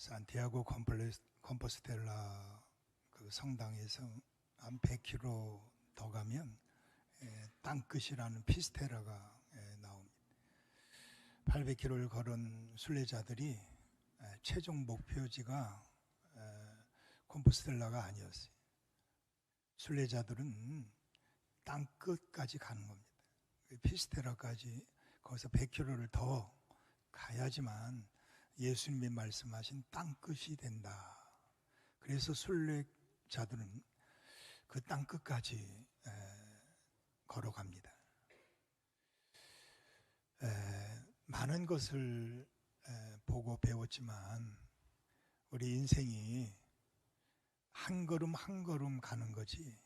산티아고 컴포스텔라 그 성당에서 한 100km 더 가면 땅끝이라는 피스테라가 나옵니다. 800km를 걸은 순례자들이 최종 목표지가 컴포스텔라가 아니었어요. 순례자들은 땅끝까지 가는 겁니다. 피스테라까지 거기서 100km를 더 가야지만 예수님이 말씀하신 땅끝이 된다. 그래서 순례자들은 그 땅끝까지 걸어갑니다. 많은 것을 보고 배웠지만 우리 인생이 한 걸음 한 걸음 가는 거지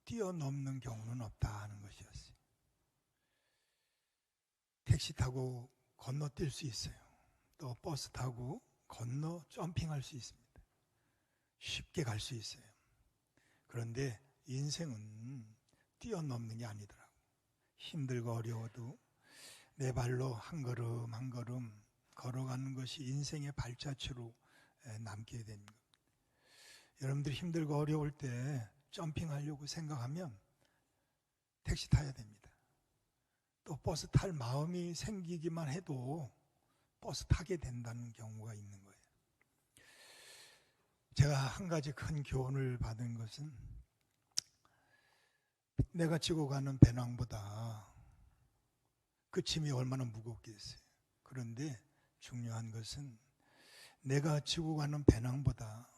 뛰어넘는 경우는 없다 하는 것이었어요. 택시 타고 건너뛸 수 있어요. 또 버스 타고 건너 점핑할 수 있습니다. 쉽게 갈 수 있어요. 그런데 인생은 뛰어넘는 게 아니더라고. 힘들고 어려워도 내 발로 한 걸음 한 걸음 걸어가는 것이 인생의 발자취로 남게 됩니다. 여러분들이 힘들고 어려울 때 점핑하려고 생각하면 택시 타야 됩니다. 또 버스 탈 마음이 생기기만 해도 버스 타게 된다는 경우가 있는 거예요. 제가 한 가지 큰 교훈을 받은 것은 내가 지고 가는 배낭보다 그 짐이 얼마나 무겁겠어요. 그런데 중요한 것은 내가 지고 가는 배낭보다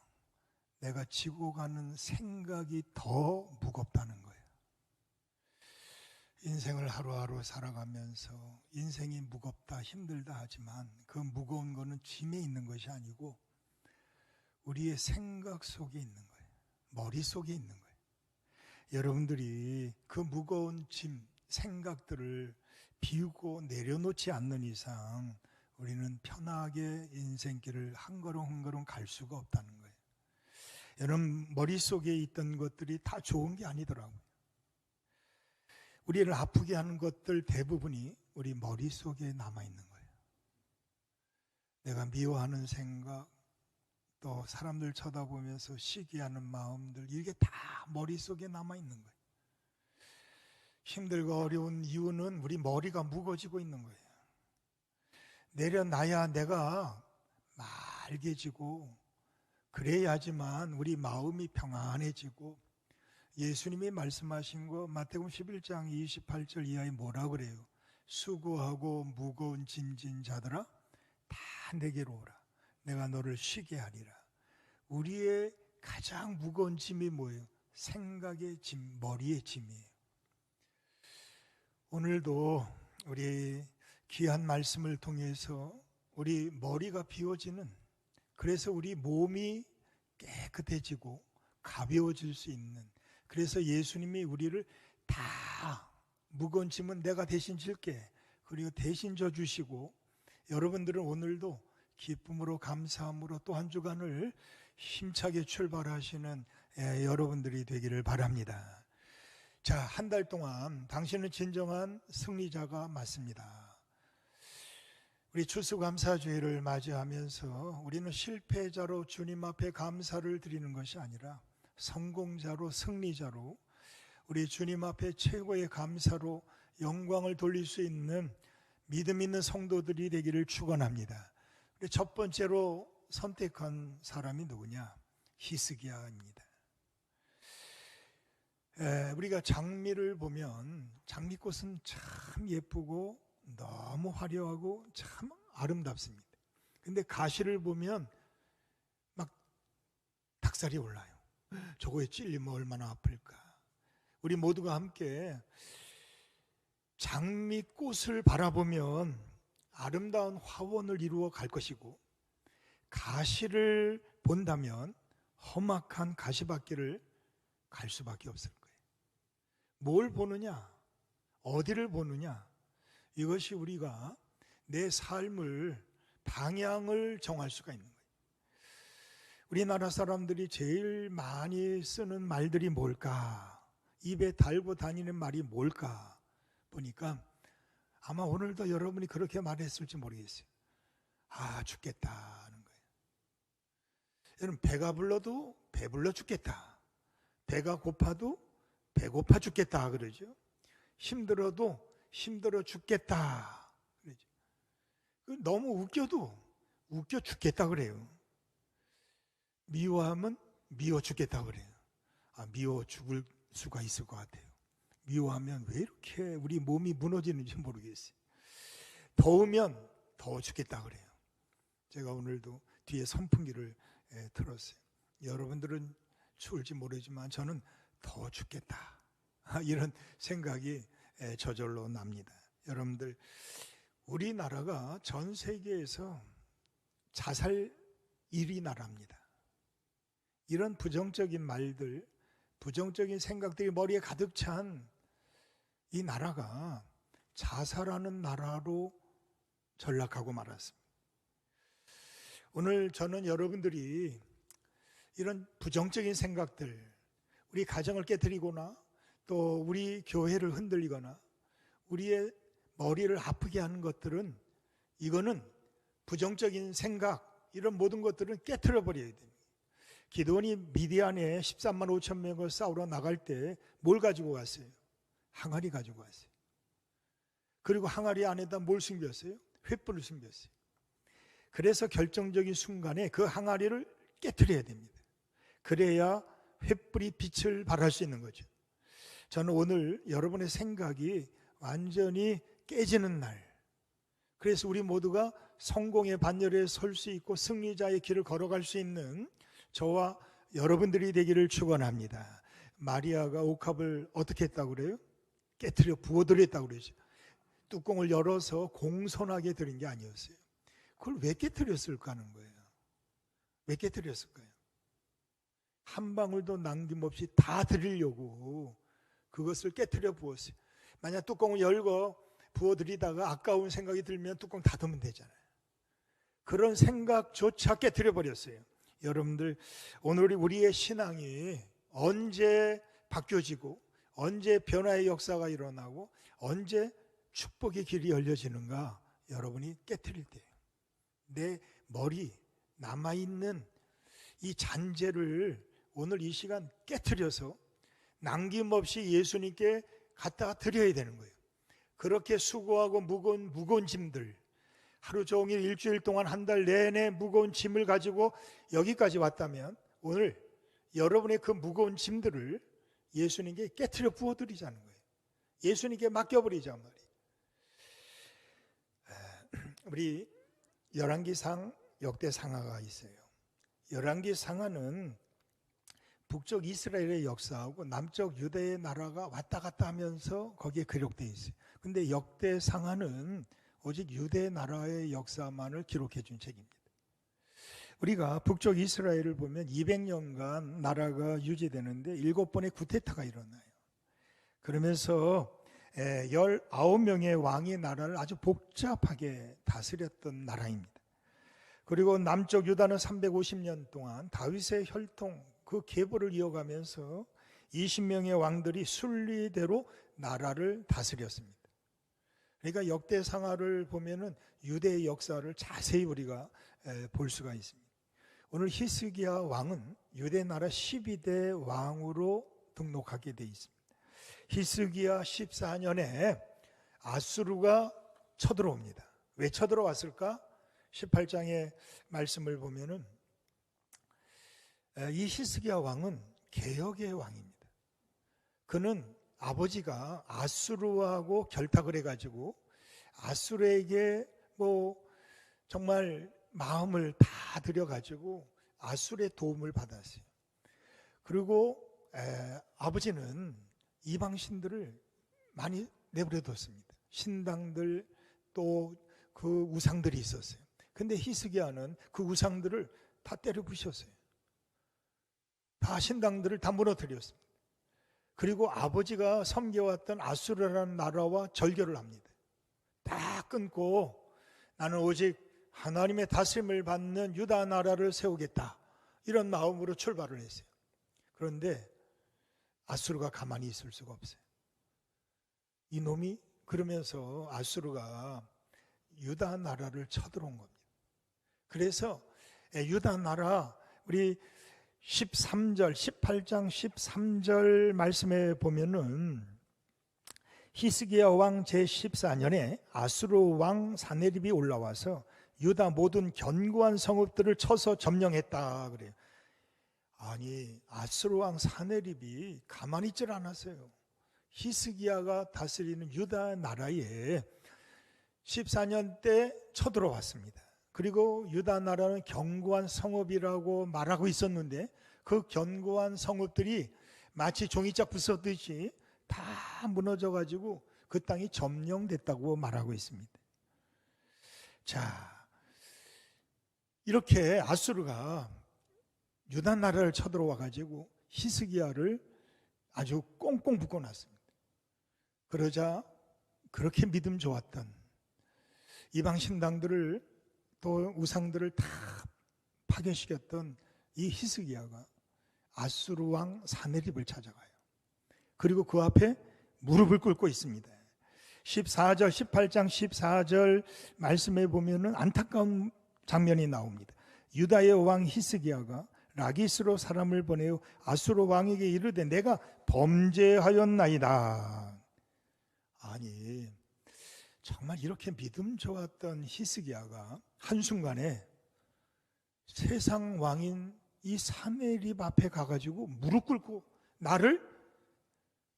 내가 지고 가는 생각이 더 무겁다는 거예요. 인생을 하루하루 살아가면서 인생이 무겁다 힘들다 하지만 그 무거운 거는 짐에 있는 것이 아니고 우리의 생각 속에 있는 거예요. 머릿속에 있는 거예요. 여러분들이 그 무거운 짐, 생각들을 비우고 내려놓지 않는 이상 우리는 편하게 인생길을 한 걸음 한 걸음 갈 수가 없다는 거예요. 여러분 머릿속에 있던 것들이 다 좋은 게 아니더라고요. 우리를 아프게 하는 것들 대부분이 우리 머릿속에 남아있는 거예요. 내가 미워하는 생각, 또 사람들 쳐다보면서 시기하는 마음들, 이게 다 머릿속에 남아있는 거예요. 힘들고 어려운 이유는 우리 머리가 무거워지고 있는 거예요. 내려놔야 내가 맑아지고 그래야지만 우리 마음이 평안해지고 예수님이 말씀하신 거 마태복음 11장 28절 이하에 뭐라 그래요? 수고하고 무거운 짐진 자들아 다 내게로 오라. 내가 너를 쉬게 하리라. 우리의 가장 무거운 짐이 뭐예요? 생각의 짐, 머리의 짐이에요. 오늘도 우리 귀한 말씀을 통해서 우리 머리가 비워지는, 그래서 우리 몸이 깨끗해지고 가벼워질 수 있는, 그래서 예수님이 우리를 다 무거운 짐은 내가 대신 질게, 그리고 대신 져주시고 여러분들은 오늘도 기쁨으로 감사함으로 또 한 주간을 힘차게 출발하시는 여러분들이 되기를 바랍니다. 자, 한 달 동안 당신은 진정한 승리자가 맞습니다. 우리 추수감사주일을 맞이하면서 우리는 실패자로 주님 앞에 감사를 드리는 것이 아니라 성공자로, 승리자로, 우리 주님 앞에 최고의 감사로 영광을 돌릴 수 있는 믿음 있는 성도들이 되기를 축원합니다. 첫 번째로 선택한 사람이 누구냐? 히스기야입니다. 우리가 장미를 보면 장미꽃은 참 예쁘고 너무 화려하고 참 아름답습니다. 근데 가시를 보면 막 닭살이 올라요. 저거에 찔리면 얼마나 아플까. 우리 모두가 함께 장미꽃을 바라보면 아름다운 화원을 이루어 갈 것이고, 가시를 본다면 험악한 가시밭길을 갈 수밖에 없을 거예요. 뭘 보느냐? 어디를 보느냐? 이것이 우리가 내 삶을, 방향을 정할 수가 있는 거예요. 우리나라 사람들이 제일 많이 쓰는 말들이 뭘까? 입에 달고 다니는 말이 뭘까? 보니까 아마 오늘도 여러분이 그렇게 말했을지 모르겠어요. 아, 죽겠다 하는 거예요. 여러분, 배가 불러도 배불러 죽겠다. 배가 고파도 배고파 죽겠다 그러죠. 힘들어도 힘들어 죽겠다 그러죠. 너무 웃겨도 웃겨 죽겠다 그래요. 미워하면 미워 죽겠다 그래요. 미워 죽을 수가 있을 것 같아요. 미워하면 왜 이렇게 우리 몸이 무너지는지 모르겠어요. 더우면 더워 죽겠다 그래요. 제가 오늘도 뒤에 선풍기를 틀었어요. 여러분들은 추울지 모르지만 저는 더워 죽겠다, 이런 생각이 저절로 납니다. 여러분들, 우리나라가 전 세계에서 자살 1위 나라입니다. 이런 부정적인 말들, 부정적인 생각들이 머리에 가득 찬 이 나라가 자살하는 나라로 전락하고 말았습니다. 오늘 저는 여러분들이 이런 부정적인 생각들, 우리 가정을 깨뜨리거나 또 우리 교회를 흔들리거나 우리의 머리를 아프게 하는 것들은, 이거는 부정적인 생각, 이런 모든 것들은 깨트려 버려야 됩니다. 기드온이 미디안에 13만 5천 명을 싸우러 나갈 때 뭘 가지고 갔어요? 항아리 가지고 갔어요. 그리고 항아리 안에다 뭘 숨겼어요? 횃불을 숨겼어요. 그래서 결정적인 순간에 그 항아리를 깨트려야 됩니다. 그래야 횃불이 빛을 발할 수 있는 거죠. 저는 오늘 여러분의 생각이 완전히 깨지는 날, 그래서 우리 모두가 성공의 반열에 설 수 있고 승리자의 길을 걸어갈 수 있는 저와 여러분들이 되기를 축원합니다. 마리아가 옥합을 어떻게 했다고 그래요? 깨트려 부어드렸다고 그러죠. 뚜껑을 열어서 공손하게 드린 게 아니었어요. 그걸 왜 깨트렸을까 하는 거예요. 왜 깨트렸을까요? 한 방울도 남김없이 다 드리려고 그것을 깨트려 부었어요. 만약 뚜껑을 열고 부어드리다가 아까운 생각이 들면 뚜껑 닫으면 되잖아요. 그런 생각조차 깨트려 버렸어요. 여러분들, 오늘 우리의 신앙이 언제 바뀌어지고 언제 변화의 역사가 일어나고 언제 축복의 길이 열려지는가, 여러분이 깨트릴 때예요. 내 머리 남아있는 이 잔재를 오늘 이 시간 깨트려서 남김없이 예수님께 갖다가 드려야 되는 거예요. 그렇게 수고하고 무거운 짐들, 하루 종일 일주일 동안 한 달 내내 무거운 짐을 가지고 여기까지 왔다면 오늘 여러분의 그 무거운 짐들을 예수님께 깨트려 부어드리자는 거예요. 예수님께 맡겨버리자 말이에요. 우리 열왕기상 역대상하가 있어요. 열왕기상하는 북쪽 이스라엘의 역사하고 남쪽 유대의 나라가 왔다 갔다 하면서 거기에 기록되어 있어요. 근데 역대상하는 오직 유대 나라의 역사만을 기록해 준 책입니다. 우리가 북쪽 이스라엘을 보면 200년간 나라가 유지되는데 7번의 쿠데타가 일어나요. 그러면서 19명의 왕이 나라를 아주 복잡하게 다스렸던 나라입니다. 그리고 남쪽 유다는 350년 동안 다윗의 혈통, 그 계보를 이어가면서 20명의 왕들이 순리대로 나라를 다스렸습니다. 그러니까 역대상하를 보면은 유대의 역사를 자세히 우리가 볼 수가 있습니다. 오늘 히스기야 왕은 유대 나라 12대 왕으로 등록하게 되어 있습니다. 히스기야 14년에 아수르가 쳐들어옵니다. 왜 쳐들어왔을까? 18장의 말씀을 보면은 이 히스기야 왕은 개혁의 왕입니다. 그는 아버지가 아수르하고 결탁을 해가지고 아수르에게 정말 마음을 다 들여가지고 아수르의 도움을 받았어요. 그리고 아버지는 이방신들을 많이 내버려뒀습니다. 신당들 또 그 우상들이 있었어요. 근데 히스기야는 그 우상들을 다 때려 부셨어요. 다 신당들을 다 무너뜨렸습니다. 그리고 아버지가 섬겨왔던 아수르라는 나라와 절교를 합니다. 다 끊고 나는 오직 하나님의 다스림을 받는 유다 나라를 세우겠다, 이런 마음으로 출발을 했어요. 그런데 아수르가 가만히 있을 수가 없어요. 이놈이, 그러면서 아수르가 유다 나라를 쳐들어온 겁니다. 그래서 유다 나라 우리 13절, 18장 13절 말씀에 보면은 히스기야 왕 제14년에 아수르 왕 사네립이 올라와서 유다 모든 견고한 성읍들을 쳐서 점령했다 그래요. 아니, 아수르 왕 사네립이 가만히 있질 않았어요. 히스기야가 다스리는 유다 나라에 14년 때 쳐들어왔습니다. 그리고 유다 나라는 견고한 성읍이라고 말하고 있었는데 그 견고한 성읍들이 마치 종이짝 부서듯이 다 무너져가지고 그 땅이 점령됐다고 말하고 있습니다. 자, 이렇게 아수르가 유다 나라를 쳐들어와가지고 히스기야를 아주 꽁꽁 묶어놨습니다. 그러자 그렇게 믿음 좋았던 이방 신당들을 또 우상들을 다 파괴시켰던 이 히스기야가 아수르 왕 사네립을 찾아가요. 그리고 그 앞에 무릎을 꿇고 있습니다. 14절, 18장 14절 말씀에 보면은 안타까운 장면이 나옵니다. 유다의 왕 히스기야가 라기스로 사람을 보내어 아수르 왕에게 이르되 내가 범죄하였나이다. 아니, 정말 이렇게 믿음 좋았던 히스기야가 한순간에 세상 왕인 이 사네립 앞에 가가지고 무릎 꿇고 나를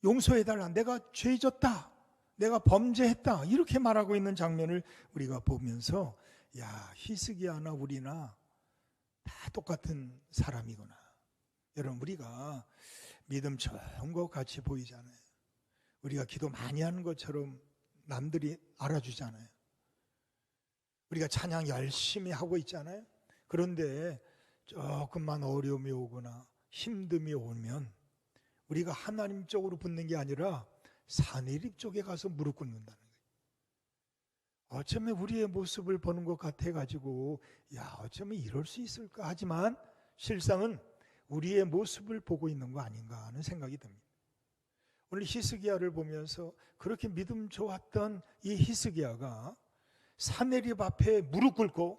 용서해달라, 내가 죄졌다, 내가 범죄했다, 이렇게 말하고 있는 장면을 우리가 보면서 야, 히스기야나 우리나 다 똑같은 사람이구나. 여러분, 우리가 믿음 좋은 것 같이 보이잖아요. 우리가 기도 많이 하는 것처럼 남들이 알아주잖아요. 우리가 찬양 열심히 하고 있잖아요. 그런데 조금만 어려움이 오거나 힘듦이 오면 우리가 하나님 쪽으로 붙는 게 아니라 사내립 쪽에 가서 무릎 꿇는다는 거예요. 어쩌면 우리의 모습을 보는 것 같아가지고 야, 어쩌면 이럴 수 있을까 하지만 실상은 우리의 모습을 보고 있는 거 아닌가 하는 생각이 듭니다. 오늘 히스기야를 보면서 그렇게 믿음 좋았던 이 히스기야가 사내립 앞에 무릎 꿇고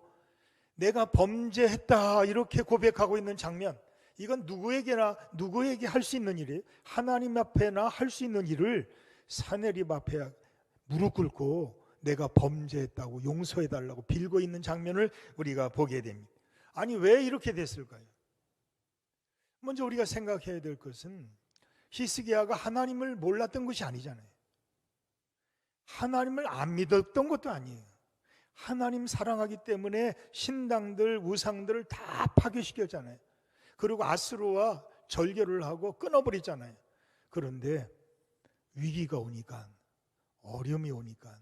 내가 범죄했다 이렇게 고백하고 있는 장면, 이건 누구에게 할 수 있는 일이에요. 하나님 앞에나 할 수 있는 일을 사내립 앞에 무릎 꿇고 내가 범죄했다고 용서해달라고 빌고 있는 장면을 우리가 보게 됩니다. 아니, 왜 이렇게 됐을까요? 먼저 우리가 생각해야 될 것은 히스기야가 하나님을 몰랐던 것이 아니잖아요. 하나님을 안 믿었던 것도 아니에요. 하나님 사랑하기 때문에 신당들, 우상들을 다 파괴시켰잖아요. 그리고 아수르와 절교를 하고 끊어버리잖아요. 그런데 위기가 오니까, 어려움이 오니까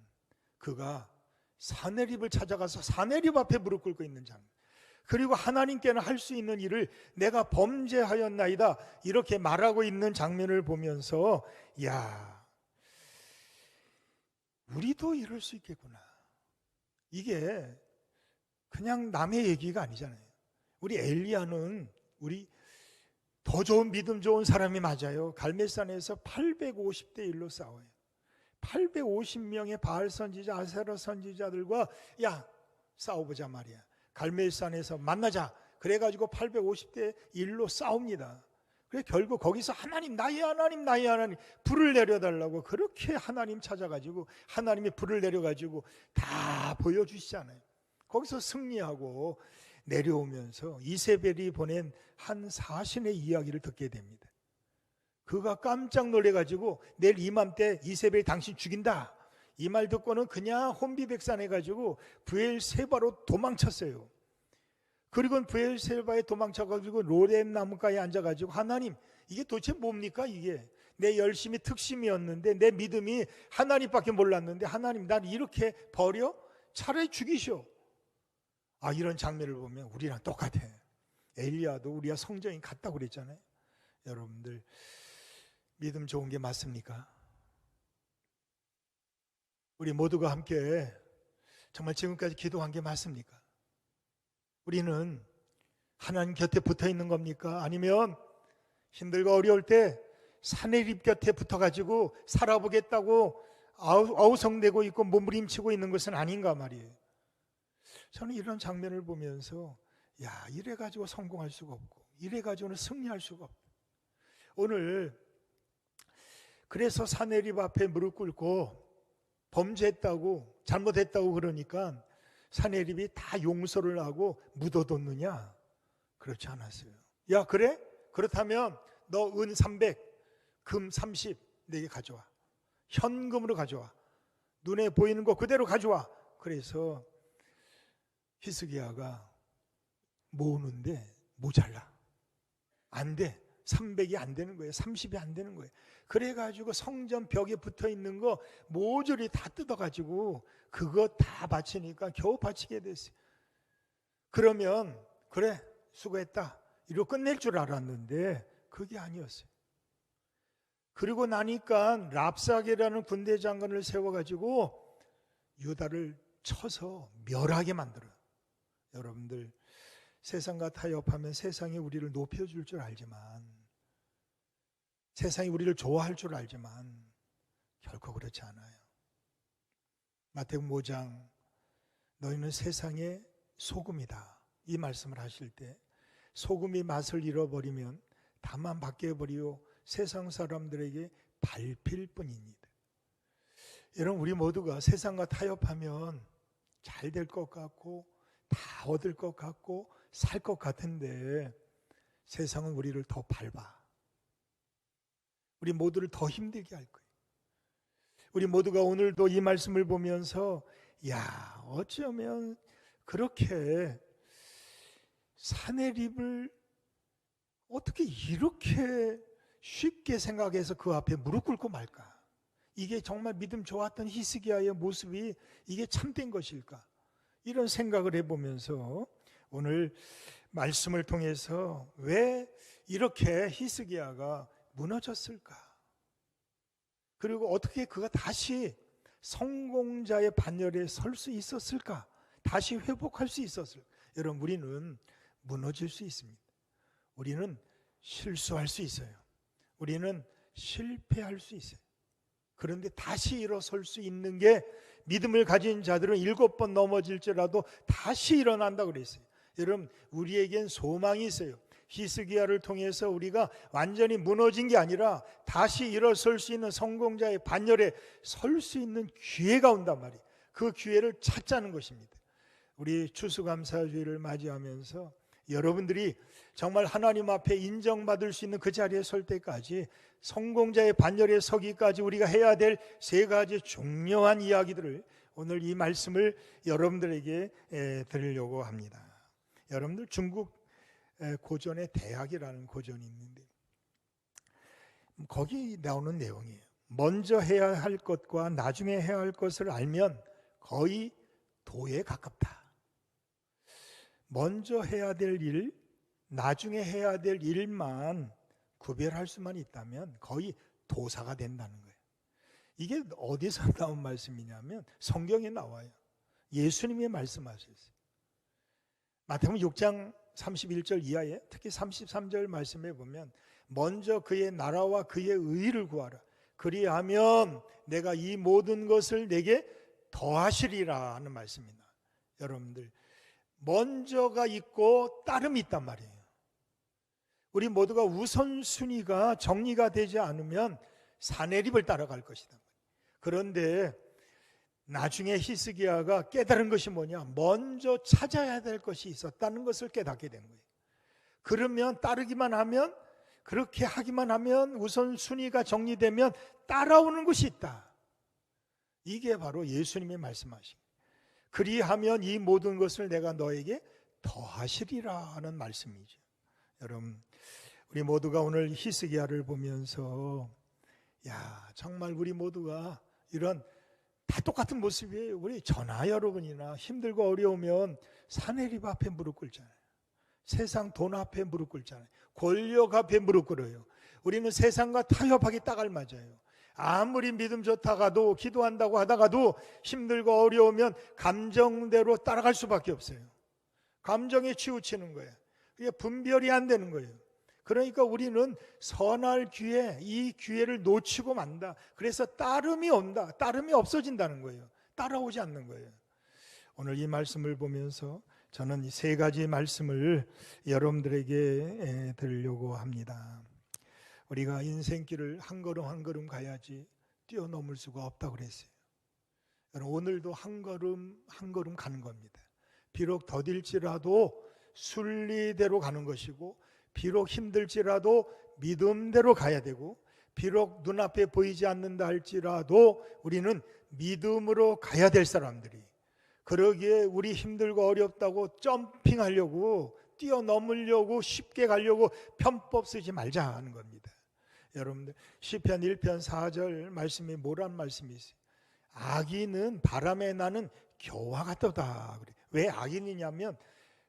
그가 사내립을 찾아가서 사내립 앞에 무릎 꿇고 있는 장면, 그리고 하나님께는 할 수 있는 일을 내가 범죄하였나이다 이렇게 말하고 있는 장면을 보면서 야, 우리도 이럴 수 있겠구나. 이게 그냥 남의 얘기가 아니잖아요. 우리 엘리야는 우리 더 좋은 믿음 좋은 사람이 맞아요. 갈멜산에서 850대 1로 싸워요. 850명의 바알 선지자, 아세라 선지자들과 야, 싸워보자 말이야. 갈멜산에서 만나자. 그래가지고 850대 1로 싸웁니다. 그래 결국 거기서 하나님, 나의 하나님, 나의 하나님, 불을 내려달라고 그렇게 하나님 찾아가지고 하나님이 불을 내려가지고 다 보여주시잖아요. 거기서 승리하고 내려오면서 이세벨이 보낸 한 사신의 이야기를 듣게 됩니다. 그가 깜짝 놀래가지고 내일 이맘때 이세벨이 당신 죽인다 이 말 듣고는 그냥 혼비백산해가지고 브엘세바로 도망쳤어요. 그리고 브엘세바에 도망쳐가지고 로뎀 나무가에 앉아가지고 하나님, 이게 도대체 뭡니까? 이게 내 열심히 특심이었는데 내 믿음이 하나님밖에 몰랐는데 하나님 날 이렇게 버려? 차라리 죽이시오. 아, 이런 장면을 보면 우리랑 똑같아. 엘리야도 우리와 성정이 같다고 그랬잖아요. 여러분들 믿음 좋은 게 맞습니까? 우리 모두가 함께 정말 지금까지 기도한 게 맞습니까? 우리는 하나님 곁에 붙어 있는 겁니까? 아니면 힘들고 어려울 때 사내립 곁에 붙어가지고 살아보겠다고 아우성대고 있고 몸부림치고 있는 것은 아닌가 말이에요. 저는 이런 장면을 보면서 야, 이래가지고 성공할 수가 없고 이래가지고는 승리할 수가 없다. 오늘 그래서 사내립 앞에 무릎 꿇고 범죄했다고 잘못했다고 그러니까 사내립이 다 용서를 하고 묻어뒀느냐? 그렇지 않았어요. 야, 그래? 그렇다면 너 은 300, 금 30 내게 가져와. 현금으로 가져와. 눈에 보이는 거 그대로 가져와. 그래서 히스기야가 모으는데 모자라. 안 돼. 300이 안 되는 거예요. 30이 안 되는 거예요. 그래가지고 성전 벽에 붙어 있는 거 모조리 다 뜯어가지고 그거 다 바치니까 겨우 바치게 됐어요. 그러면 그래 수고했다 이러고 끝낼 줄 알았는데 그게 아니었어요. 그리고 나니까 랍사게라는 군대 장관을 세워가지고 유다를 쳐서 멸하게 만들어요. 여러분들 세상과 타협하면 세상이 우리를 높여줄 줄 알지만 세상이 우리를 좋아할 줄 알지만 결코 그렇지 않아요. 마태복음 5장 너희는 세상의 소금이다 이 말씀을 하실 때 소금이 맛을 잃어버리면 다만 바뀌어버리고 세상 사람들에게 밟힐 뿐입니다. 여러분 우리 모두가 세상과 타협하면 잘 될 것 같고 다 얻을 것 같고 살 것 같은데 세상은 우리를 더 밟아. 우리 모두를 더 힘들게 할 거예요. 우리 모두가 오늘도 이 말씀을 보면서 야, 어쩌면 그렇게 사내립을 어떻게 이렇게 쉽게 생각해서 그 앞에 무릎 꿇고 말까? 이게 정말 믿음 좋았던 히스기야의 모습이 이게 참된 것일까? 이런 생각을 해보면서 오늘 말씀을 통해서 왜 이렇게 히스기야가 무너졌을까? 그리고 어떻게 그가 다시 성공자의 반열에 설 수 있었을까? 다시 회복할 수 있었을까? 여러분 우리는 무너질 수 있습니다. 우리는 실수할 수 있어요. 우리는 실패할 수 있어요. 그런데 다시 일어설 수 있는 게 믿음을 가진 자들은 7번 넘어질지라도 다시 일어난다고 그랬어요. 여러분 우리에겐 소망이 있어요. 히스기야를 통해서 우리가 완전히 무너진 게 아니라 다시 일어설 수 있는 성공자의 반열에 설 수 있는 기회가 온단 말이에요. 그 기회를 찾자는 것입니다. 우리 추수감사주의를 맞이하면서 여러분들이 정말 하나님 앞에 인정받을 수 있는 그 자리에 설 때까지 성공자의 반열에 서기까지 우리가 해야 될 3가지 중요한 이야기들을 오늘 이 말씀을 여러분들에게 드리려고 합니다. 여러분들 중국 고전의 대학이라는 고전이 있는데 거기 나오는 내용이에요. 먼저 해야 할 것과 나중에 해야 할 것을 알면 거의 도에 가깝다. 먼저 해야 될 일, 나중에 해야 될 일만 구별할 수만 있다면 거의 도사가 된다는 거예요. 이게 어디서 나온 말씀이냐면 성경에 나와요. 예수님이 말씀하셨어요. 마태복음 6장 31절 이하에 특히 33절 말씀에 보면 먼저 그의 나라와 그의 의를 구하라. 그리하면 내가 이 모든 것을 내게 더하시리라 하는 말씀입니다. 여러분들 먼저가 있고 따름이 있단 말이에요. 우리 모두가 우선순위가 정리가 되지 않으면 사내립을 따라갈 것이다. 그런데 나중에 히스기야가 깨달은 것이 뭐냐? 먼저 찾아야 될 것이 있었다는 것을 깨닫게 된 거예요. 그러면 따르기만 하면 그렇게 하기만 하면 우선순위가 정리되면 따라오는 것이 있다. 이게 바로 예수님이 말씀하신 거예요. 그리하면 이 모든 것을 내가 너에게 더하시리라 하는 말씀이죠. 여러분 우리 모두가 오늘 히스기야를 보면서 야 정말 우리 모두가 이런 다 똑같은 모습이에요. 우리 전하 여러분이나 힘들고 어려우면 사내립 앞에 무릎 꿇잖아요. 세상 돈 앞에 무릎 꿇잖아요. 권력 앞에 무릎 꿇어요. 우리는 세상과 타협하기 딱 알맞아요. 아무리 믿음 좋다가도 기도한다고 하다가도 힘들고 어려우면 감정대로 따라갈 수밖에 없어요. 감정에 치우치는 거예요. 그게 분별이 안 되는 거예요. 그러니까 우리는 선할 기회, 이 기회를 놓치고 만다. 그래서 따름이 온다. 따름이 없어진다는 거예요. 따라오지 않는 거예요. 오늘 이 말씀을 보면서 저는 이 세 가지 말씀을 여러분들에게 드리려고 합니다. 우리가 인생길을 한 걸음 한 걸음 가야지 뛰어넘을 수가 없다고 그랬어요. 오늘도 한 걸음 한 걸음 가는 겁니다. 비록 더딜지라도 순리대로 가는 것이고, 비록 힘들지라도 믿음대로 가야 되고, 비록 눈앞에 보이지 않는다 할지라도 우리는 믿음으로 가야 될 사람들이, 그러기에 우리 힘들고 어렵다고 점핑하려고, 뛰어넘으려고, 쉽게 가려고 편법 쓰지 말자 하는 겁니다. 여러분들 시편 1편 4절 말씀이 뭐란 말씀이 있어요? 악인은 바람에 나는 겨와 같도다. 왜 악인이냐면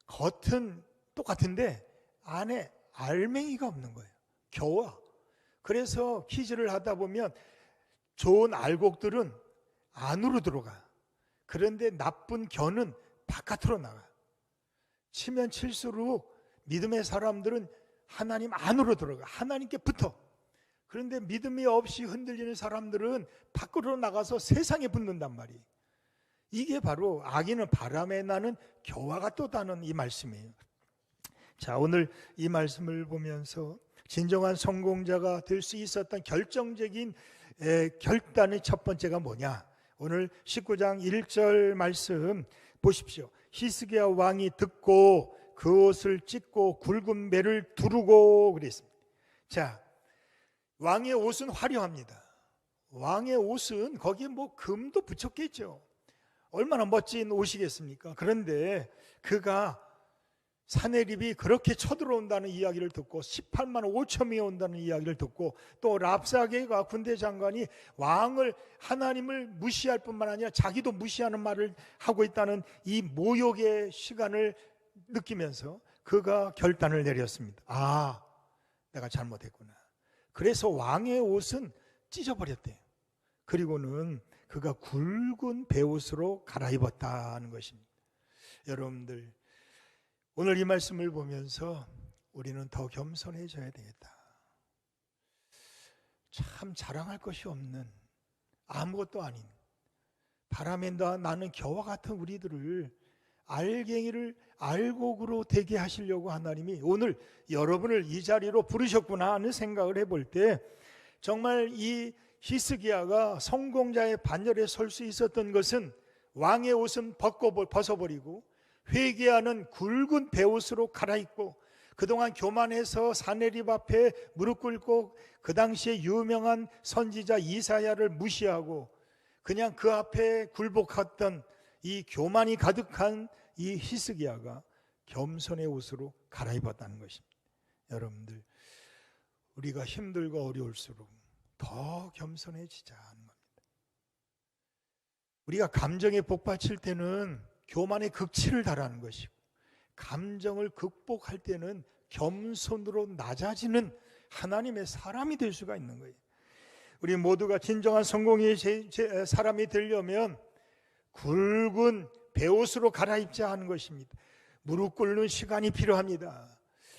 겉은 똑같은데 안에 알맹이가 없는 거예요. 겨와. 그래서 퀴즈를 하다 보면 좋은 알곡들은 안으로 들어가. 그런데 나쁜 겨는 바깥으로 나가. 치면 칠수록 믿음의 사람들은 하나님 안으로 들어가. 하나님께 붙어. 그런데 믿음이 없이 흔들리는 사람들은 밖으로 나가서 세상에 붙는단 말이에요. 이게 바로 악인은 바람에 나는 겨와 같도다는 이 말씀이에요. 자, 오늘 이 말씀을 보면서 진정한 성공자가 될 수 있었던 결정적인 결단의 첫 번째가 뭐냐? 오늘 19장 1절 말씀 보십시오. 히스기야 왕이 듣고 그 옷을 찢고 굵은 매를 두르고 그랬습니다. 자, 왕의 옷은 화려합니다. 왕의 옷은 거기에 뭐 금도 붙였겠죠. 얼마나 멋진 옷이겠습니까? 그런데 그가 사내립이 그렇게 쳐들어온다는 이야기를 듣고 18만 5천이 온다는 이야기를 듣고, 또 랍사게가 군대 장관이 왕을, 하나님을 무시할 뿐만 아니라 자기도 무시하는 말을 하고 있다는 이 모욕의 시간을 느끼면서 그가 결단을 내렸습니다. 아, 내가 잘못했구나. 그래서 왕의 옷은 찢어버렸대요. 그리고는 그가 굵은 베옷으로 갈아입었다는 것입니다. 여러분들, 오늘 이 말씀을 보면서 우리는 더 겸손해져야 되겠다. 참 자랑할 것이 없는, 아무것도 아닌 바람에 나는 겨와 같은 우리들을 알갱이를 알곡으로 되게 하시려고 하나님이 오늘 여러분을 이 자리로 부르셨구나 하는 생각을 해볼 때, 정말 이 히스기야가 성공자의 반열에 설 수 있었던 것은 왕의 옷은 벗어버리고 회개하는 굵은 베옷으로 갈아입고, 그동안 교만해서 사내립 앞에 무릎 꿇고 그 당시에 유명한 선지자 이사야를 무시하고 그냥 그 앞에 굴복했던 이 교만이 가득한 이 히스기야가 겸손의 옷으로 갈아입었다는 것입니다. 여러분들, 우리가 힘들고 어려울수록 더 겸손해지자 하는 겁니다. 우리가 감정에 복받칠 때는 교만의 극치를 달하는 것이고, 감정을 극복할 때는 겸손으로 낮아지는 하나님의 사람이 될 수가 있는 거예요. 우리 모두가 진정한 성공의 사람이 되려면 굵은 베옷으로 갈아입자 하는 것입니다. 무릎 꿇는 시간이 필요합니다.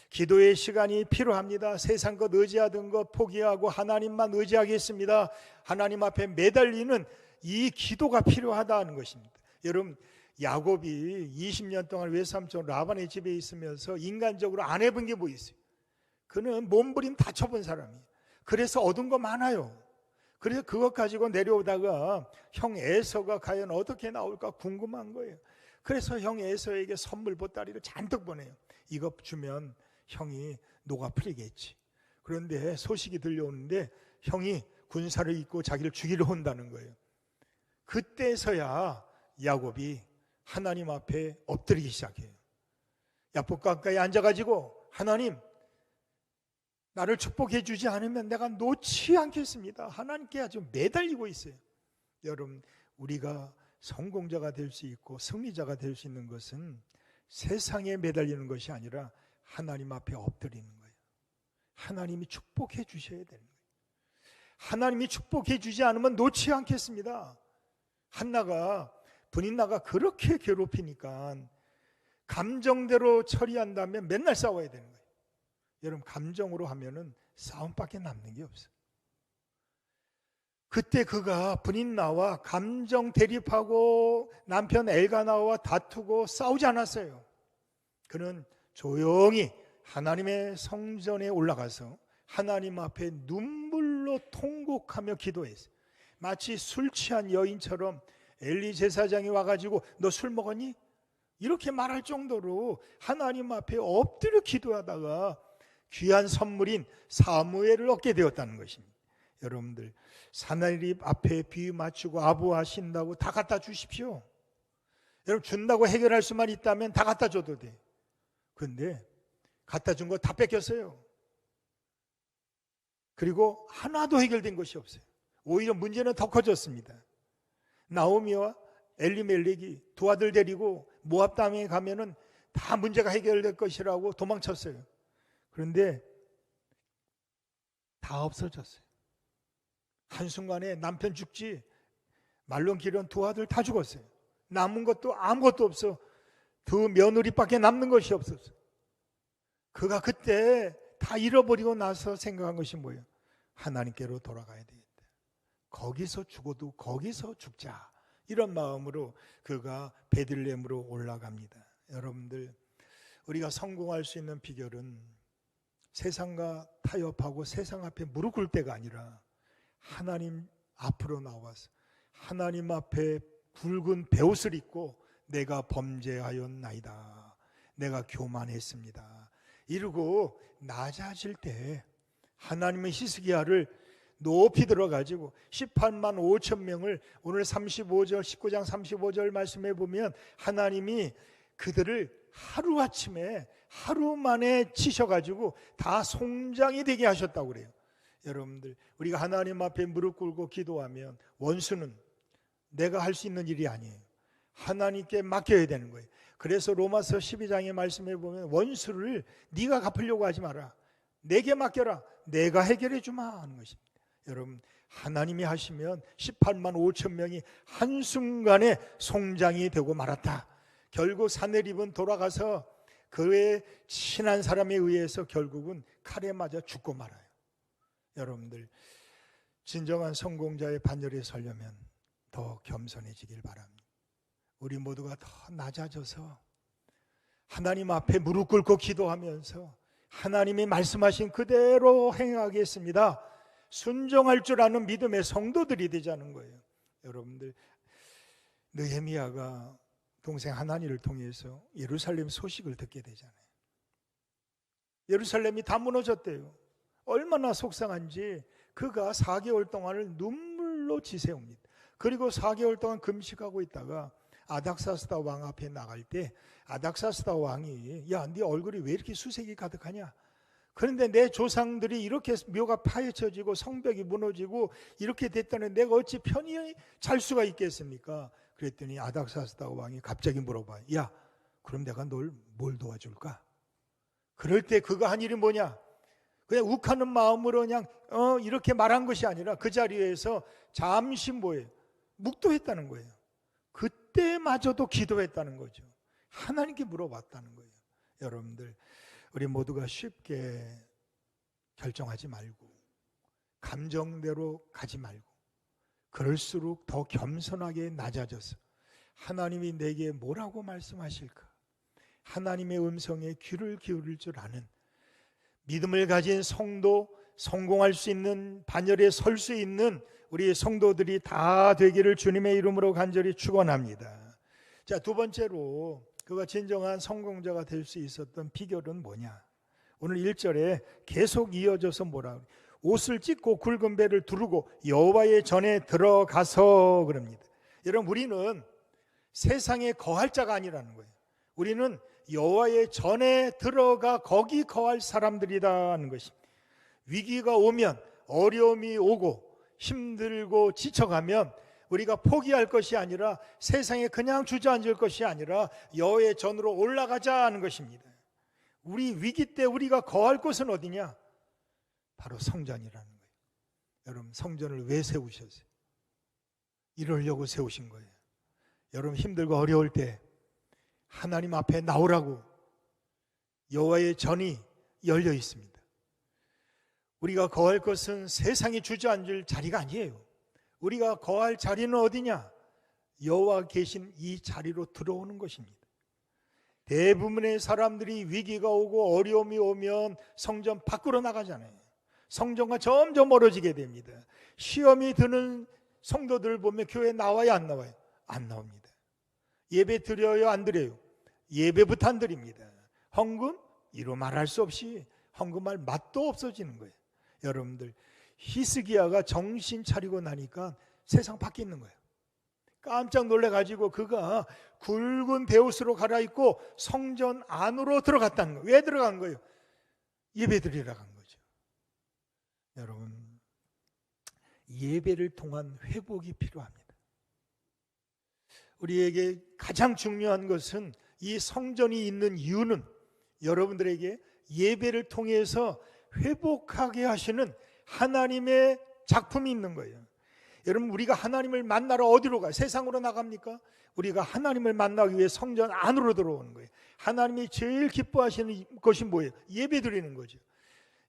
기도의 시간이 필요합니다. 세상 것 의지하던 것 포기하고 하나님만 의지하겠습니다. 하나님 앞에 매달리는 이 기도가 필요하다는 것입니다. 여러분, 야곱이 20년 동안 외삼촌 라반의 집에 있으면서 인간적으로 안 해본 게 뭐 있어요? 그는 몸부림 다쳐본 사람이에요. 그래서 얻은 거 많아요. 그래서 그것 가지고 내려오다가 형 에서가 과연 어떻게 나올까 궁금한 거예요. 그래서 형 에서에게 선물 보따리를 잔뜩 보내요. 이거 주면 형이 녹아 풀리겠지. 그런데 소식이 들려오는데 형이 군사를 입고 자기를 죽이려 온다는 거예요. 그때서야 야곱이 하나님 앞에 엎드리기 시작해요. 야복 가까이 앉아가지고, 하나님, 나를 축복해 주지 않으면 내가 놓지 않겠습니다. 하나님께 아주 매달리고 있어요. 여러분, 우리가 성공자가 될 수 있고 승리자가 될 수 있는 것은 세상에 매달리는 것이 아니라 하나님 앞에 엎드리는 거예요. 하나님이 축복해 주셔야 되는 거예요. 하나님이 축복해 주지 않으면 놓지 않겠습니다. 분인나가 그렇게 괴롭히니까 감정대로 처리한다면 맨날 싸워야 되는 거예요. 여러분, 감정으로 하면은 싸움밖에 남는 게 없어요. 그때 그가 분인나와 감정 대립하고 남편 엘가나와 다투고 싸우지 않았어요. 그는 조용히 하나님의 성전에 올라가서 하나님 앞에 눈물로 통곡하며 기도했어요. 마치 술 취한 여인처럼 엘리 제사장이 와가지고 너 술 먹었니? 이렇게 말할 정도로 하나님 앞에 엎드려 기도하다가 귀한 선물인 사무엘을 얻게 되었다는 것입니다. 여러분들, 사나립 앞에 비 맞추고 아부하신다고 다 갖다 주십시오. 여러분, 준다고 해결할 수만 있다면 다 갖다 줘도 돼. 그런데 갖다 준 거 다 뺏겼어요. 그리고 하나도 해결된 것이 없어요. 오히려 문제는 더 커졌습니다. 나오미와 엘리멜렉이 두 아들 데리고 모압 땅에 가면은 다 문제가 해결될 것이라고 도망쳤어요. 그런데 다 없어졌어요. 한순간에 남편 죽지, 말론 기른 두 아들 다 죽었어요. 남은 것도 아무것도 없어. 두 며느리밖에 남는 것이 없었어요. 그가 그때 다 잃어버리고 나서 생각한 것이 뭐예요? 하나님께로 돌아가야 되겠다. 거기서 죽어도 거기서 죽자. 이런 마음으로 그가 베들레헴으로 올라갑니다. 여러분들, 우리가 성공할 수 있는 비결은 세상과 타협하고 세상 앞에 무릎 꿇을 때가 아니라 하나님 앞으로 나와서 하나님 앞에 굵은 베옷을 입고 내가 범죄하였나이다, 내가 교만했습니다 이러고 낮아질 때 하나님의 히스기야를 높이 들어가지고 18만 5천 명을 오늘 35절 19장 35절 말씀해 보면 하나님이 그들을 하루아침에 하루 만에 치셔가지고 다 송장이 되게 하셨다고 그래요. 여러분들, 우리가 하나님 앞에 무릎 꿇고 기도하면 원수는 내가 할 수 있는 일이 아니에요. 하나님께 맡겨야 되는 거예요. 그래서 로마서 12장의 말씀에 보면 원수를 네가 갚으려고 하지 마라, 내게 맡겨라, 내가 해결해 주마 하는 것입니다. 여러분, 하나님이 하시면 18만 5천 명이 한순간에 송장이 되고 말았다. 결국 사내립은 돌아가서 그의 친한 사람에 의해서 결국은 칼에 맞아 죽고 말아요. 여러분들, 진정한 성공자의 반열에 서려면 더 겸손해지길 바랍니다. 우리 모두가 더 낮아져서 하나님 앞에 무릎 꿇고 기도하면서 하나님이 말씀하신 그대로 행하겠습니다, 순종할 줄 아는 믿음의 성도들이 되자는 거예요. 여러분들, 느헤미야가 동생 하나니를 통해서 예루살렘 소식을 듣게 되잖아요. 예루살렘이 다 무너졌대요. 얼마나 속상한지 그가 4개월 동안을 눈물로 지새웁니다. 그리고 4개월 동안 금식하고 있다가 아닥사스다 왕 앞에 나갈 때 아닥사스다 왕이 야, 네 얼굴이 왜 이렇게 수색이 가득하냐? 그런데 내 조상들이 이렇게 묘가 파헤쳐지고 성벽이 무너지고 이렇게 됐다는 내가 어찌 편히 잘 수가 있겠습니까? 그랬더니 아닥사스다 왕이 갑자기 물어봐요. 야, 그럼 내가 널 뭘 도와줄까? 그럴 때 그가 한 일이 뭐냐? 그냥 욱하는 마음으로 그냥 이렇게 말한 것이 아니라 그 자리에서 잠시 뭐예요? 묵도했다는 거예요. 그때마저도 기도했다는 거죠. 하나님께 물어봤다는 거예요. 여러분들, 우리 모두가 쉽게 결정하지 말고 감정대로 가지 말고 그럴수록 더 겸손하게 낮아져서 하나님이 내게 뭐라고 말씀하실까? 하나님의 음성에 귀를 기울일 줄 아는 믿음을 가진 성도, 성공할 수 있는 반열에 설 수 있는 우리 성도들이 다 되기를 주님의 이름으로 간절히 축원합니다. 자, 두 번째로 그가 진정한 성공자가 될 수 있었던 비결은 뭐냐? 오늘 1절에 계속 이어져서 뭐라 그래요? 옷을 찢고 굵은 배를 두르고 여호와의 전에 들어가서 그럽니다. 여러분, 우리는 세상에 거할 자가 아니라는 거예요. 우리는 여호와의 전에 들어가 거기 거할 사람들이라는 것입니다. 위기가 오면, 어려움이 오고 힘들고 지쳐가면 우리가 포기할 것이 아니라 세상에 그냥 주저앉을 것이 아니라 여호와의 전으로 올라가자 하는 것입니다. 우리 위기 때 우리가 거할 곳은 어디냐? 바로 성전이라는 거예요. 여러분, 성전을 왜 세우셨어요? 이러려고 세우신 거예요. 여러분, 힘들고 어려울 때 하나님 앞에 나오라고 여호와의 전이 열려 있습니다. 우리가 거할 것은 세상이 주저앉을 자리가 아니에요. 우리가 거할 자리는 어디냐? 여호와 계신 이 자리로 들어오는 것입니다. 대부분의 사람들이 위기가 오고 어려움이 오면 성전 밖으로 나가잖아요. 성전과 점점 멀어지게 됩니다. 시험이 드는 성도들 보면 교회 나와요, 안 나와요? 안 나옵니다. 예배 드려요, 안 드려요? 예배부터 안 드립니다. 헌금? 이루 말할 수 없이 헌금할 맛도 없어지는 거예요. 여러분들, 히스기야가 정신 차리고 나니까 세상 바뀌는 거예요. 깜짝 놀래가지고 그가 굵은 베옷으로 갈아입고 성전 안으로 들어갔다는 거예요. 왜 들어간 거예요? 예배 드리러 간 거죠. 여러분, 예배를 통한 회복이 필요합니다. 우리에게 가장 중요한 것은 이 성전이 있는 이유는 여러분들에게 예배를 통해서 회복하게 하시는 하나님의 작품이 있는 거예요. 여러분, 우리가 하나님을 만나러 어디로 가요? 세상으로 나갑니까? 우리가 하나님을 만나기 위해 성전 안으로 들어오는 거예요. 하나님이 제일 기뻐하시는 것이 뭐예요? 예배 드리는 거죠.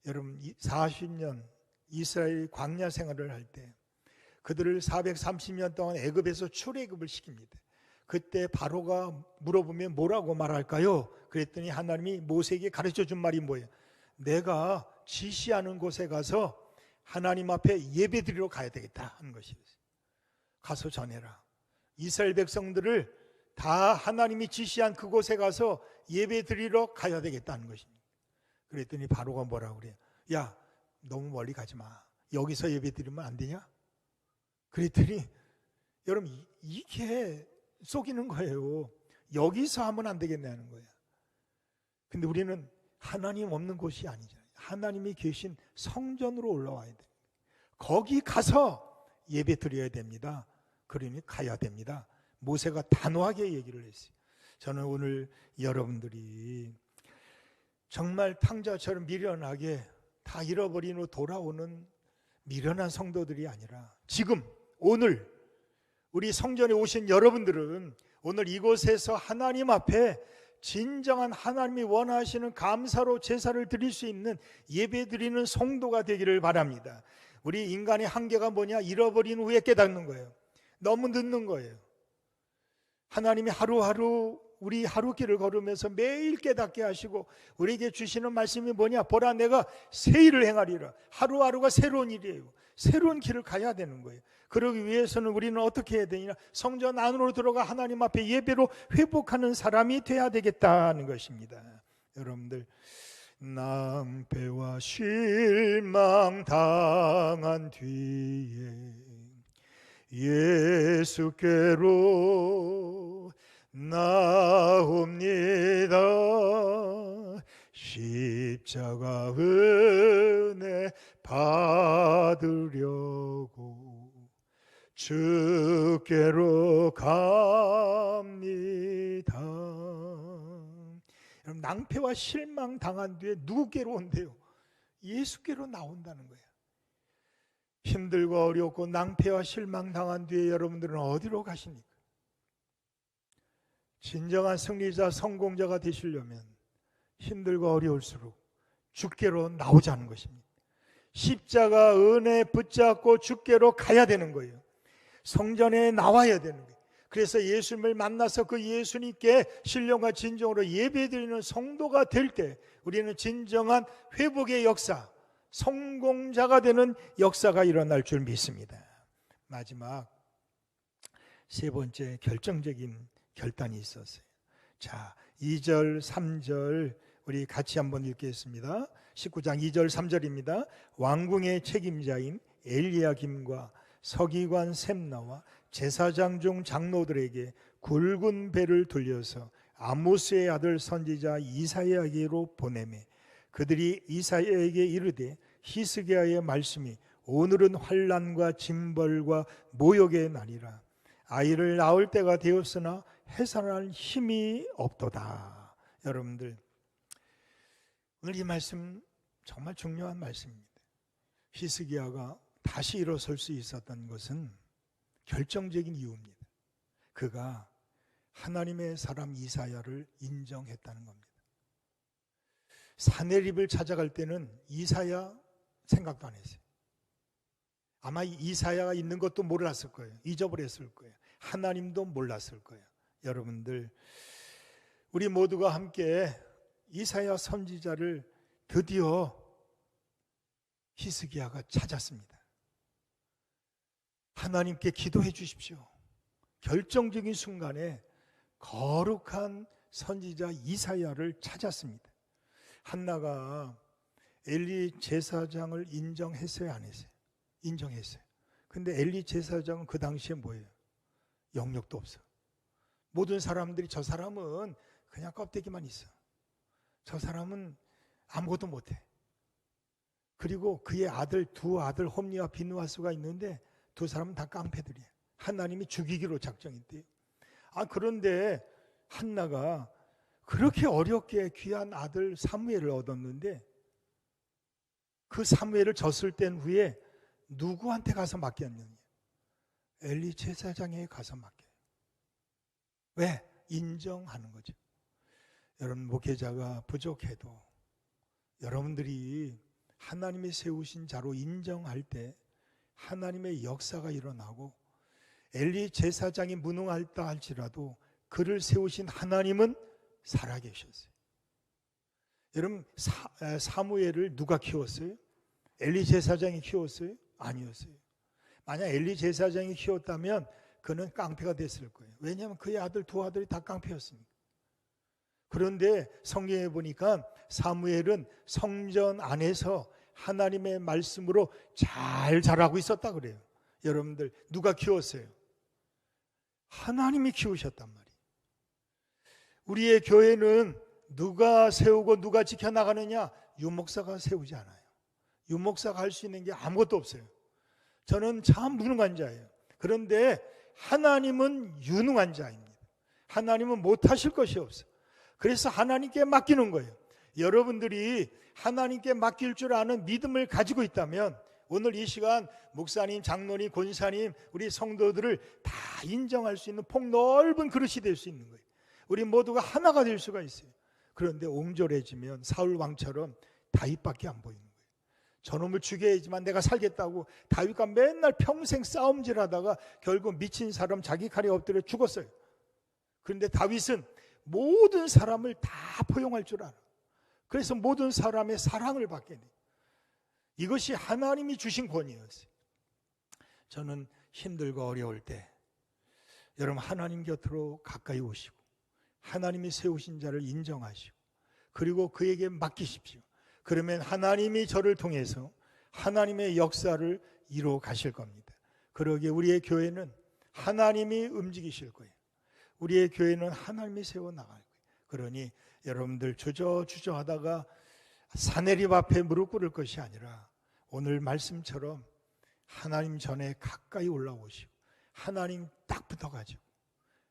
여러분, 40년 이스라엘 광야 생활을 할 때 그들을 430년 동안 애굽에서 출애굽을 시킵니다. 그때 바로가 물어보면 뭐라고 말할까요? 그랬더니 하나님이 모세에게 가르쳐 준 말이 뭐예요? 내가 지시하는 곳에 가서 하나님 앞에 예배 드리러 가야 되겠다 하는 것이었어요. 가서 전해라. 이스라엘 백성들을 다 하나님이 지시한 그곳에 가서 예배 드리러 가야 되겠다는 것입니다. 그랬더니 바로가 뭐라고 그래요? 야, 너무 멀리 가지 마. 여기서 예배 드리면 안 되냐? 그랬더니 여러분, 이게 속이는 거예요. 여기서 하면 안 되겠냐는 거예요. 근데 우리는 하나님 없는 곳이 아니잖아요. 하나님이 계신 성전으로 올라와야 돼요. 거기 가서 예배 드려야 됩니다. 그러니 가야 됩니다. 모세가 단호하게 얘기를 했어요. 저는 오늘 여러분들이 정말 탕자처럼 미련하게 다 잃어버린 후 돌아오는 미련한 성도들이 아니라 지금 오늘 우리 성전에 오신 여러분들은 오늘 이곳에서 하나님 앞에 진정한 하나님이 원하시는 감사로 제사를 드릴 수 있는 예배 드리는 성도가 되기를 바랍니다. 우리 인간의 한계가 뭐냐? 잃어버린 후에 깨닫는 거예요. 너무 늦는 거예요. 하나님이 하루하루 우리 하루길을 걸으면서 매일 깨닫게 하시고 우리에게 주시는 말씀이 뭐냐? 보라, 내가 새 일을 행하리라. 하루하루가 새로운 일이에요. 새로운 길을 가야 되는 거예요. 그러기 위해서는 우리는 어떻게 해야 되냐? 성전 안으로 들어가 하나님 앞에 예배로 회복하는 사람이 돼야 되겠다는 것입니다. 여러분들, 낭패와 실망 당한 뒤에 예수께로 나옵니다. 십자가 은혜 받으려고 주께로 갑니다. 여러분, 낭패와 실망 당한 뒤에 누구께로 온대요? 예수께로 나온다는 거예요. 힘들고 어렵고 낭패와 실망 당한 뒤에 여러분들은 어디로 가십니까? 진정한 승리자, 성공자가 되시려면 힘들고 어려울수록 주께로 나오자는 것입니다. 십자가 은혜 붙잡고 주께로 가야 되는 거예요. 성전에 나와야 되는 거예요. 그래서 예수님을 만나서 그 예수님께 신령과 진정으로 예배드리는 성도가 될 때 우리는 진정한 회복의 역사, 성공자가 되는 역사가 일어날 줄 믿습니다. 마지막 세 번째 결정적인 결단이 있었어요. 자, 2절, 3절 우리 같이 한번 읽겠습니다. 19장 2절, 3절입니다. 왕궁의 책임자인 엘리야김과 서기관 셈나와 제사장 중 장로들에게 굵은 배를 돌려서 아모스의 아들 선지자 이사야에게로 보내매 그들이 이사야에게 이르되 히스기야의 말씀이 오늘은 환난과 징벌과 모욕의 날이라. 아이를 낳을 때가 되었으나 해산할 힘이 없도다. 여러분들, 오늘 이 말씀 정말 중요한 말씀입니다. 히스기야가 다시 일어설 수 있었던 것은 결정적인 이유입니다. 그가 하나님의 사람 이사야를 인정했다는 겁니다. 사내립을 찾아갈 때는 이사야 생각도 안 했어요. 아마 이사야가 있는 것도 몰랐을 거예요. 잊어버렸을 거예요. 하나님도 몰랐을 거예요. 여러분들, 우리 모두가 함께 이사야 선지자를 드디어 히스기야가 찾았습니다. 하나님께 기도해 주십시오. 결정적인 순간에 거룩한 선지자 이사야를 찾았습니다. 한나가 엘리 제사장을 인정했어요, 안 했어요? 인정했어요. 근데 엘리 제사장은 그 당시에 뭐예요? 영역도 없어. 모든 사람들이 저 사람은 그냥 껍데기만 있어. 저 사람은 아무것도 못해. 그리고 그의 아들, 두 아들 홈리와 비누아스가 있는데 두 사람은 다 깡패들이에요. 하나님이 죽이기로 작정했대요. 그런데 한나가 그렇게 어렵게 귀한 아들 사무엘을 얻었는데 그 사무엘을 졌을 땐 후에 누구한테 가서 맡겼느냐? 엘리 제사장에게 가서 맡겨요. 왜? 인정하는 거죠. 여러분, 목회자가 부족해도 여러분들이 하나님이 세우신 자로 인정할 때 하나님의 역사가 일어나고, 엘리 제사장이 무능하다 할지라도 그를 세우신 하나님은 살아계셨어요. 여러분, 사무엘을 누가 키웠어요? 엘리 제사장이 키웠어요? 아니었어요. 만약 엘리 제사장이 키웠다면 그는 깡패가 됐을 거예요. 왜냐하면 그의 아들, 두 아들이 다 깡패였으니까. 그런데 성경에 보니까 사무엘은 성전 안에서 하나님의 말씀으로 잘 자라고 있었다 그래요. 여러분들, 누가 키웠어요? 하나님이 키우셨단 말이에요. 우리의 교회는 누가 세우고 누가 지켜나가느냐? 유목사가 세우지 않아요. 유목사가 할 수 있는 게 아무것도 없어요. 저는 참 무능한 자예요. 그런데 하나님은 유능한 자입니다. 하나님은 못하실 것이 없어요. 그래서 하나님께 맡기는 거예요. 여러분들이 하나님께 맡길 줄 아는 믿음을 가지고 있다면 오늘 이 시간 목사님, 장로님, 권사님, 우리 성도들을 다 인정할 수 있는 폭넓은 그릇이 될 수 있는 거예요. 우리 모두가 하나가 될 수가 있어요. 그런데 옹졸해지면 사울 왕처럼 다윗밖에 안 보이는 거예요. 저놈을 죽여야지만 내가 살겠다고 다윗과 맨날 평생 싸움질하다가 결국 미친 사람 자기 칼에 엎드려 죽었어요. 그런데 다윗은 모든 사람을 다 포용할 줄 알아. 그래서 모든 사람의 사랑을 받게 돼요. 이것이 하나님이 주신 권위였어요. 저는 힘들고 어려울 때 여러분, 하나님 곁으로 가까이 오시고 하나님이 세우신 자를 인정하시고 그리고 그에게 맡기십시오. 그러면 하나님이 저를 통해서 하나님의 역사를 이루어 가실 겁니다. 그러기에 우리의 교회는 하나님이 움직이실 거예요. 우리의 교회는 하나님이 세워나갈 거예요. 그러니 여러분들 주저주저 하다가 사내립 앞에 무릎 꿇을 것이 아니라 오늘 말씀처럼 하나님 전에 가까이 올라오시고 하나님 딱 붙어가지고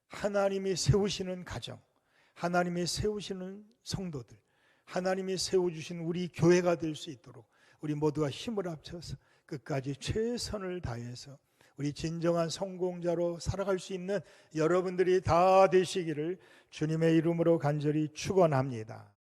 하나님이 세우시는 가정, 하나님이 세우시는 성도들, 하나님이 세워주신 우리 교회가 될 수 있도록 우리 모두가 힘을 합쳐서 끝까지 최선을 다해서 우리 진정한 성공자로 살아갈 수 있는 여러분들이 다 되시기를 주님의 이름으로 간절히 축원합니다.